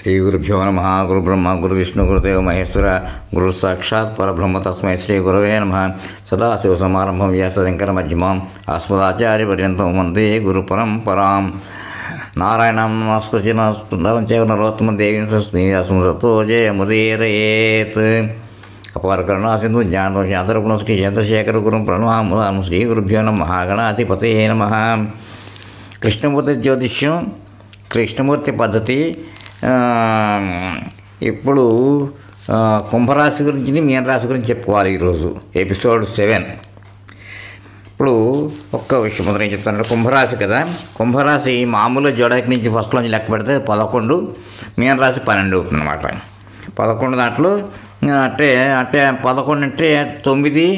శ్రీ గురుభ్యో నమః. గురు బ్రహ్మ గురు విష్ణు గురుదేవ మహేశ్వర గురు సాక్షాత్ పరబ్రహ్మ తస్మై శ్రీ గురవే నమః. సదాశివ సమారంభం వ్యాసశంకర మధ్యమాం అస్మదాచార్య పర్యంతం వందే గురు పరంపరాం. నారాయణం నమస్కృత్య నమస్కృతం చ నరోత్తమం దేవీం సతో జయముదీరయేత్. అపార కరుణా సింధు జ్ఞానరూపణ శ్రీ చంద్రశేఖర గురుం ప్రణమాముదాం. శ్రీ గురుభ్యో నమః. గణాధిపతయే నమః. కృష్ణమూర్తి జ్యోతిష్యం, కృష్ణమూర్తి పద్ధతి. ఇప్పుడు కుంభరాశి గురించి, మీనరాశి గురించి చెప్పుకోవాలి ఈరోజు ఎపిసోడ్ 7. ఇప్పుడు ఒక్క విషయం మొదలు ఏం చెప్తాను, కుంభరాశి కదా. కుంభరాశి మామూలుగా జోడాకి నుంచి ఫస్ట్లోంచి లెక్క పెడితే 11, మీనరాశి 12 అవుతుంది అన్నమాట. 11 దాంట్లో అంటే 11 అంటే 9,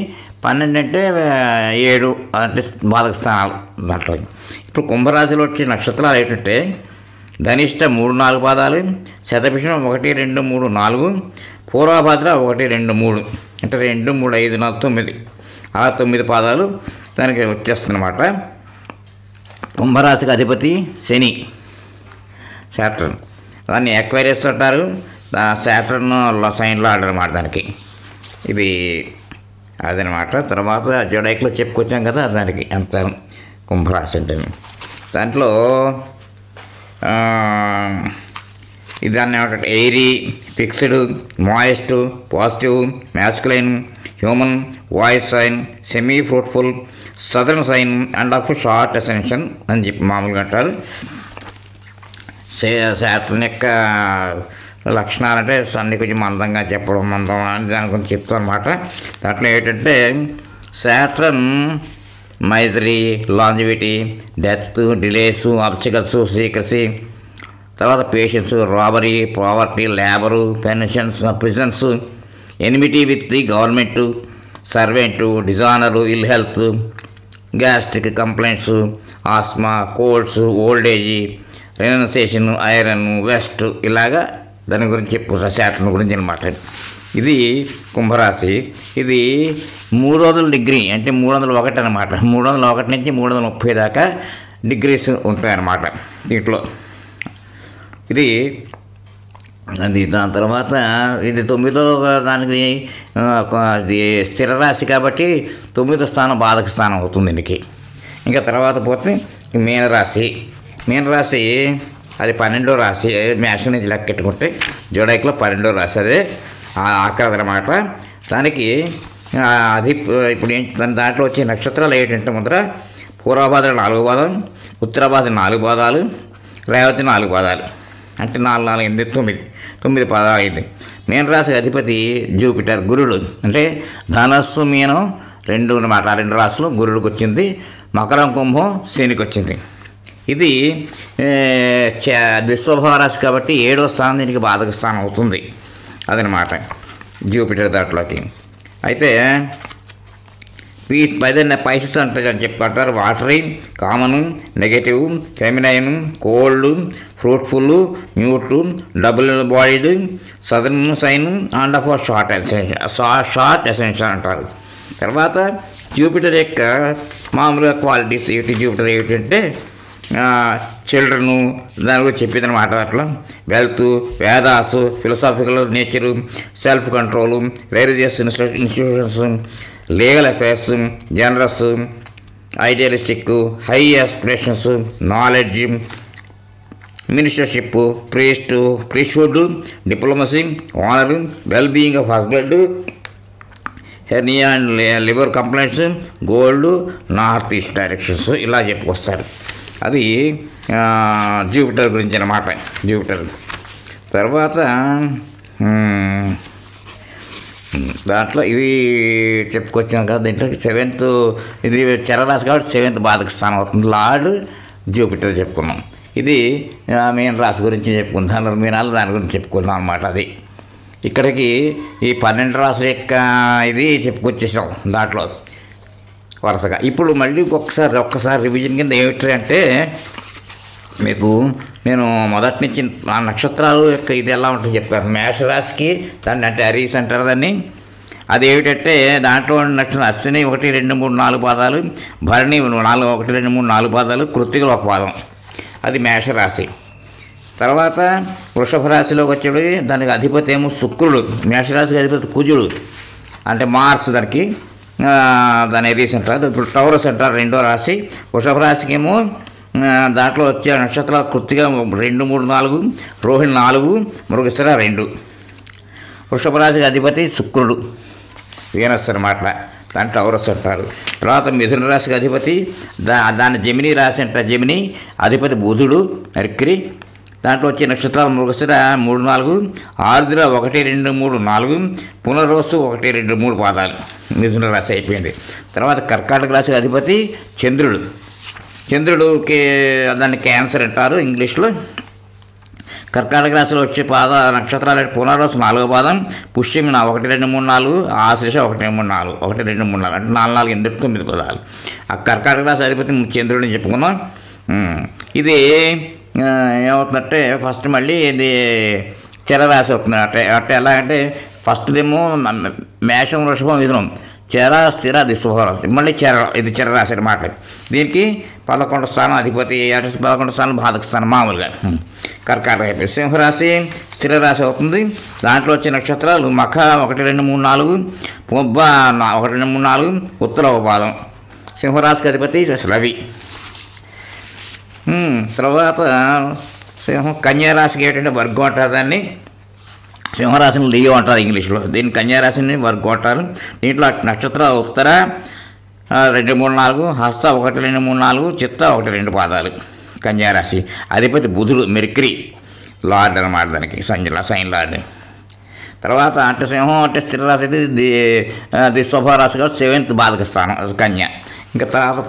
12 అంటే 7 అంటే బాధక స్థానాలు దాంట్లో. ఇప్పుడు కుంభరాశిలో వచ్చే నక్షత్రాలు ఏంటంటే ధనిష్ట 3, 4 పాదాలు, శతభిషం 1, 2, 3, 4, పూర్వభద్ర 1, 2, 3 అంటే 2, 3, 5, 4, 9 అలా 9 పాదాలు దానికి వచ్చేస్తుందన్నమాట. కుంభరాశికి అధిపతి శని, శాటర్న్. దాన్ని ఎక్వైరియస్ అంటారు. శాటర్న్ సైన్లో ఆడనమాట దానికి. ఇది అదనమాట. తర్వాత జోడైక్లో చెప్పుకొచ్చాం కదా దానికి అంత కుంభరాశి అంటే. దాంట్లో ఇదాన్ని ఏమంటే airy, fixed, moist, positive, masculine, human, voice sign, semi fruitful, southern sign and of short ascension అని చెప్పి మామూలుగా అంటారు. శాటర్న్ యొక్క లక్షణాలు అంటే అన్ని కొంచెం మందంగా చెప్పడం, మందం అని దాని గురించి చెప్తాం అనమాట. దాంట్లో ఏంటంటే Saturn misery, longevity, death, delays, obstacles, secrecy, తర్వాత patience, robbery, poverty, labour, pensions, prisons, enmity with the government, servant, dishonour, ill health, gastric complaints, asthma, colds, old age, renunciation, iron, west, ఇలాగా దాని గురించి చెప్పు శాటర్న్ గురించి అనమాట. ఇది కుంభరాశి. ఇది 300 డిగ్రీ అంటే 301 అనమాట. 301 నుంచి 330 దాకా డిగ్రీస్ ఉంటాయన్నమాట దీంట్లో. ఇది దాని తర్వాత ఇది 9వ దానికి స్థిర రాశి కాబట్టి 9వ స్థానం బాధక స్థానం అవుతుంది దీనికి. ఇంకా తర్వాత పోతే మీనరాశి. మీనరాశి అది 12వ రాశి. మేషం నుంచి లెక్కెట్టుకుంటే జోడైక్లో 12వ రాశి, అదే ఆఖరిది అనమాట. దానికి ఇప్పుడు దాంట్లో వచ్చే నక్షత్రాలు ఏంటంటే ముందర పూర్వభాద్ర 4 పాదం, ఉత్తరభాద్ర 4 పాదాలు, రేవతి 4 పాదాలు అంటే 4, 4, 8, 9 పాదాలు అయింది. మీనరాశి అధిపతి జూపిటర్, గురుడు. అంటే ధనస్సు, మీనం 2 అనమాట. 2 రాశులు గురుడికి వచ్చింది. మకరం, కుంభం శనికి వచ్చింది. ఇది ద్విస్వభావ రాశి కాబట్టి 7వ స్థానం దీనికి బాధక స్థానం అవుతుంది. అదనమాట జూపిటర్ దాంట్లోకి. అయితే పైసెస్ అంటే చెప్పంటారు watery, common, negative, feminine, cold, fruitful, mute, double bodied, southern sign and of short ascension అంటారు. తర్వాత జూపిటర్ యొక్క మామూలుగా క్వాలిటీస్ ఏమిటి, జూపిటర్ ఏమిటంటే చిల్డ్రను దాని గురించి చెప్పిందనమాట. అట్లా wealth, Vedas, philosophical nature, self control, religious institutions, legal affairs, generous, idealistic, high aspirations, knowledge, ministership, priesthood, diplomacy, honour, well being of husband, hernia and liver complaints, gold, north east directions ఇలా చెప్పుకొస్తారు. అది Jupiter గురించి అన్నమాట. Jupiter తర్వాత దాంట్లో ఇవి చెప్పుకొచ్చాం కదా. దీంట్లో 7th ఇది చరరాశి కాబట్టి 7th బాధక స్థానం అవుతుంది. లార్డ్ జూపిటర్ చెప్పుకున్నాం. ఇది మీన రాశి గురించి చెప్పుకుందాం. మీనాలు దాని గురించి చెప్పుకున్నాం అనమాట. అది ఇక్కడికి ఈ 12 రాశుల యొక్క ఇది చెప్పుకొచ్చేసాం దాంట్లో వరుసగా. ఇప్పుడు మళ్ళీ ఒక్కసారి రివిజన్ కింద ఏమిటి అంటే మీకు నేను మొదటి నుంచి ఆ నక్షత్రాలు యొక్క ఇది ఎలా ఉంటుంది చెప్తాను. మేషరాశికి దాన్ని అంటే అరీస్ అంటారు దాన్ని. అది ఏమిటంటే దాంట్లో నక్షత్రం అశ్విని 1, 2, 3, 4 పాదాలు, భరణి 1, 2, 3, 4 పాదాలు, కృత్తికలు 1 పాదం. అది మేషరాశి. తర్వాత వృషభ రాశిలోకి వచ్చేది దానికి అధిపతి ఏమో శుక్రుడు, మేషరాశికి అధిపతి కుజుడు అంటే మార్స్ దానికి దాని ఏరీస్ అంటారు. ఇప్పుడు టౌరస్ అంటారు రెండో రాశి. వృషభ రాశికి ఏమో దాంట్లో వచ్చే నక్షత్రాలు కృత్తిగా 2, 3, 4, రోహిణి 4, మృగశిర 2. వృషభ రాశికి అధిపతి శుక్రుడు, వీనస్ అన్నమాట, దాన్ని టౌరస్ అంటారు. తర్వాత మిథున రాశికి అధిపతి దాని జమిని రాశి అంటారు. జమిని అధిపతి బుధుడు, మెర్క్యూరీ. దాంట్లో వచ్చే నక్షత్రాలు మృగశిర 3, 4, ఆరుద్ర 1, 2, 3, 4, పునర్వసు 1, 2, 3 పాదాలు. మిథున రాశి అయిపోయింది. తర్వాత కర్కాటక రాశికి అధిపతి చంద్రుడు. చంద్రుడికి దాన్ని క్యాన్సర్ అంటారు ఇంగ్లీష్లో. కర్కాటక రాశిలో వచ్చే నక్షత్రాలు పునర్వసు 4వ పాదం, పుష్యమి 1, 2, 3, 4, ఆశ్లేష 1, 2, 3, 4, 1, 2, 3, 4 అంటే 4, 4, 8, 9 పదాలు. ఆ కర్కాటక రాశి అధిపతి చంద్రుడిని చెప్పుకున్నాం. ఇది ఏమవుతుందంటే ఫస్ట్ మళ్ళీ ఇది చరరాశి అవుతుంది. అంటే ఎలా అంటే ఫస్ట్దేమో మేషం, వృషభం, మిథునం, చర, స్థిర, దిశుభరాశి, మళ్ళీ ఇది చరరాశి అన్నమాట. దీనికి 11వ స్థానం అధిపతి, 11వ స్థానం బాధక స్థానం మామూలుగా. కర్కాటక అయిపోయి సింహరాశి స్థిర రాశి అవుతుంది. దాంట్లో వచ్చే నక్షత్రాలు మఖ 1, 2, 3, 4, పొబ్బ 1, 2, 3, 4, ఉత్తరవ పాదం. సింహరాశికి అధిపతి రవి. తర్వాత సింహం కన్యారాశికి ఏంటంటే వర్గం అంటారు దాన్ని. సింహరాశిని లియో అంటారు ఇంగ్లీష్లో. దీన్ని కన్యారాశిని వర్గం అంటారు. దీంట్లో నక్షత్రాలు ఉత్తర 2, 3, 4, హస్త 1, 2, 3, 4, చిత్త 1, 2 పాదాలు. కన్యారాశి అధిపతి బుధుడు, మెర్క్యూరీ లార్డ్ అన్నమాట, దానికి సైన్ లార్డ్. తర్వాత అంటే సింహం అంటే స్థిర రాశి అయితే ది స్వభావరాశి కాబట్టి 7th బాధక స్థానం కన్య. ఇంకా తర్వాత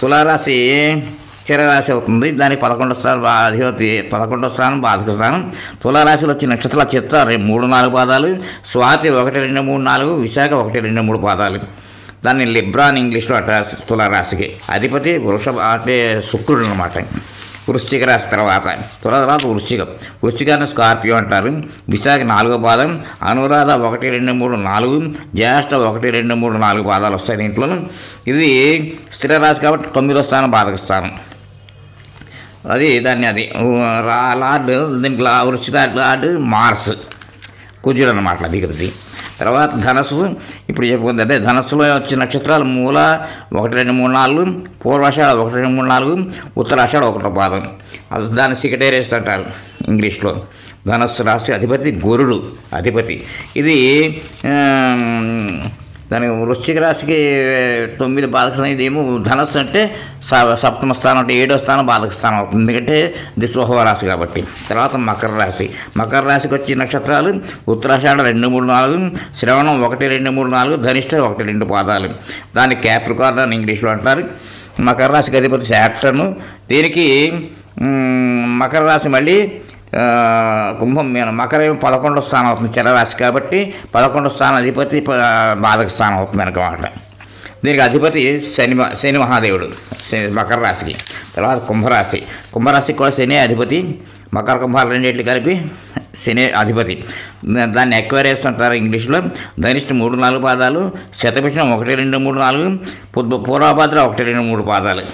తులారాశి చరరాశి అవుతుంది. దానికి 11వ స్థానం అధిపతి, 11వ స్థానం బాధక స్థానం. తులారాశిలో వచ్చే నక్షత్రాల చిత్త 3, 4 పాదాలు, స్వాతి 1, 2, 3, 4, విశాఖ 1, 2, 3 పాదాలు. దాన్ని లిబ్రాన్ ఇంగ్లీష్లో అంటారు. తులారాశికి అధిపతి వృషభ అంటే శుక్రుడు అన్నమాట. వృశ్చిక రాశి తర్వాత వృశ్చికాన్ని స్కార్పియో అంటారు. విశాఖ 4వ పాదం, అనురాధ 1, 2, 3, 4, జ్యేష్ఠ 1, 2, 3, 4 పాదాలు వస్తాయి దీంట్లో. ఇది స్థిర రాశి కాబట్టి 9వ స్థానం బాధక స్థానం. అది లార్డ్ దీనికి వృశ్చిక లార్డ్ మార్స్, కుజుడు అన్నమాట అధిపతి. తర్వాత ధనస్సు ఇప్పుడు చెప్పుకుంది. అదే ధనస్సులో వచ్చే నక్షత్రాలు మూల 1, 2, 3, 4, పూర్వాషాఢ 1, 2, 3, 4, ఉత్తరాషాఢ 1వ పాదం. అది దాన్ని సికటేరియస్ అంటారు ఇంగ్లీష్లో. ధనస్సు రాశి అధిపతి గురుడు అధిపతి. ఇది దాని వృశ్చిక రాశికి 9 బాధక స్థానం. ఇదేమో ధనస్సు అంటే 7వ స్థానం అంటే 7వ స్థానం బాధక స్థానం అవుతుంది, ఎందుకంటే ఇది స్వభావ రాశి కాబట్టి. తర్వాత మకర రాశికి వచ్చే నక్షత్రాలు ఉత్తరాషాఢ 2, 3, 4, శ్రవణం 1, 2, 3, 4, ధనిష్ట 1, 2 పాదాలు. దాన్ని క్యాప్రికార్న్ అని ఇంగ్లీష్లో అంటారు. మకర రాశికి అధిపతి శాటర్న్. దీనికి మకర రాశి మళ్ళీ కుంభం మకర 11వ స్థానం అవుతుంది చరరాశి కాబట్టి 11వ స్థానం అధిపతి బాధక స్థానం అవుతుంది అనమాట. దీనికి అధిపతి శని మహాదేవుడు మకర రాశికి. తర్వాత కుంభరాశికి కూడా శని అధిపతి. మకర కుంభాలు రెండింటికి కలిపి శని అధిపతి. దాన్ని ఎక్వేరియస్ అంటారు ఇంగ్లీష్లో. ధనిష్ట 3, 4 పాదాలు, శతభిషం 1, 2, 3, 4, పూర్వభద్ర 1, 2, 3 పాదాలు.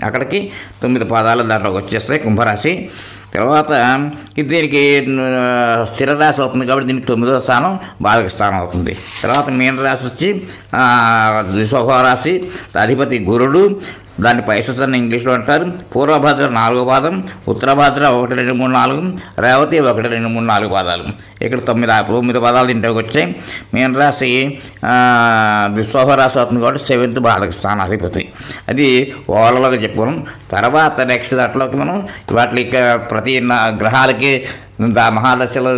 అక్కడికి 9 పాదాలు దాంట్లోకి వచ్చేస్తాయి కుంభరాశి. తర్వాత దీనికి స్థిర రాశి అవుతుంది కాబట్టి దీనికి 9వ స్థానం బాధక స్థానం అవుతుంది. తర్వాత మీనరాశి వచ్చి స్వభావ రాశి అధిపతి గురుడు. దాన్ని పైసస్ అని ఇంగ్లీష్లో అంటారు. పూర్వభద్ర 4వ పాదం, ఉత్తరభద్ర 1, 2, 3, 4, రేవతి 1, 2, 3, 4 పాదాలు. ఇక్కడ 9 పాదాలు దీంట్లోకి వచ్చాయి. మీనరాశి స్వభావరాశి అవుతుంది కాబట్టి 7th బాధక స్థానం అధిపతి. అది ఓవరాల్గా చెప్పుకున్నాం. తర్వాత నెక్స్ట్ దాంట్లోకి మనం వాటి ప్రతి గ్రహాలకి మహాదశలో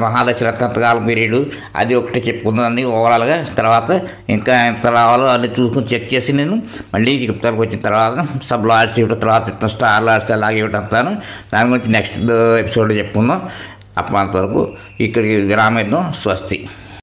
మహాదశల కొంతకాలం పీరియడ్ అది ఒకటి చెప్పుకుందాన్ని ఓవరాల్గా. తర్వాత ఇంకా ఎంత రావాలో అన్ని చూసుకొని చెక్ చేసి నేను మళ్ళీ చెప్తాను. వచ్చిన తర్వాత సబ్ లార్డ్స్ ఇవ్వడం, తర్వాత స్టార్ లార్డ్స్ అలాగే ఇవ్వడం వస్తాను. దాని గురించి నెక్స్ట్ ఎపిసోడ్లో చెప్పుకుందాం. అప్పటి వరకు ఇక్కడికి విరామిద్దాం. స్వస్తి.